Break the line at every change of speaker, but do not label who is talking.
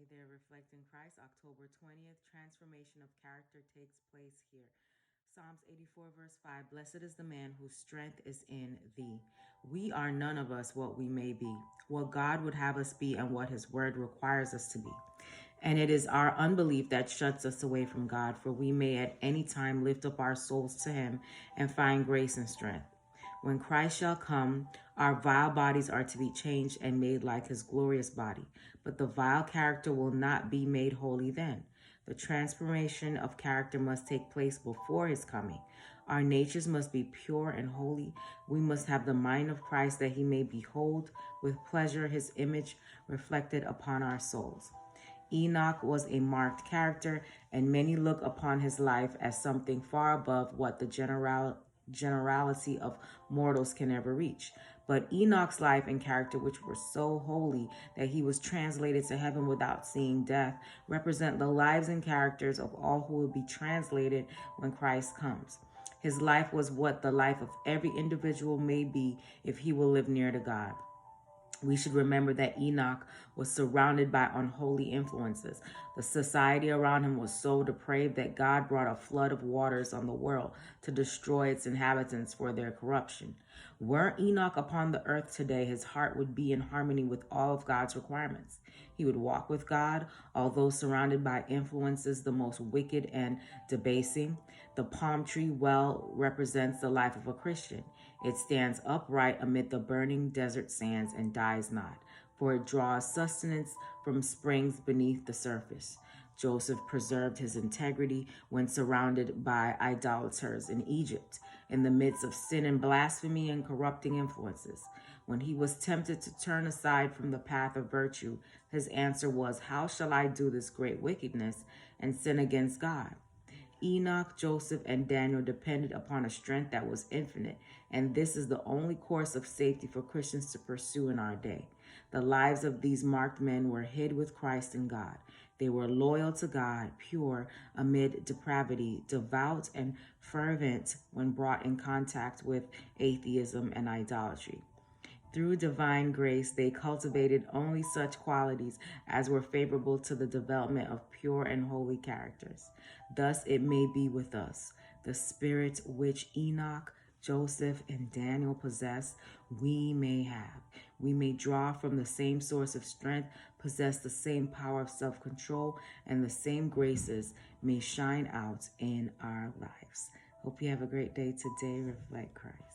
there, Reflecting Christ, October 20th. Transformation of character takes place here. Psalms 84, verse 5. Blessed is the man whose strength is in thee. We are none of us what we may be, what God would have us be, and what his word requires us to be. And it is our unbelief that shuts us away from God, for we may at any time lift up our souls to him and find grace and strength. When Christ shall come, our vile bodies are to be changed and made like his glorious body. But the vile character will not be made holy then. The transformation of character must take place before his coming. Our natures must be pure and holy. We must have the mind of Christ that he may behold with pleasure his image reflected upon our souls. Enoch was a marked character, and many look upon his life as something far above what the generality of mortals can ever reach. But Enoch's life and character, which were so holy that he was translated to heaven without seeing death, represent the lives and characters of all who will be translated when Christ comes. His life was what the life of every individual may be if he will live near to God. We should remember that Enoch was surrounded by unholy influences. The society around him was so depraved that God brought a flood of waters on the world to destroy its inhabitants for their corruption. Were Enoch upon the earth today, his heart would be in harmony with all of God's requirements. He would walk with God, although surrounded by influences the most wicked and debasing. The palm tree well represents the life of a Christian. It stands upright amid the burning desert sands and dies not, for it draws sustenance from springs beneath the surface. Joseph preserved his integrity when surrounded by idolaters in Egypt, in the midst of sin and blasphemy and corrupting influences. When he was tempted to turn aside from the path of virtue, his answer was, "How shall I do this great wickedness and sin against God?" Enoch, Joseph, and Daniel depended upon a strength that was infinite, and this is the only course of safety for Christians to pursue in our day. The lives of these marked men were hid with Christ in God. They were loyal to God, pure amid depravity, devout and fervent when brought in contact with atheism and idolatry. Through divine grace, they cultivated only such qualities as were favorable to the development of pure and holy characters. Thus it may be with us. The spirit which Enoch, Joseph, and Daniel possessed, we may have. We may draw from the same source of strength, possess the same power of self-control, and the same graces may shine out in our lives. Hope you have a great day today. Reflect Christ.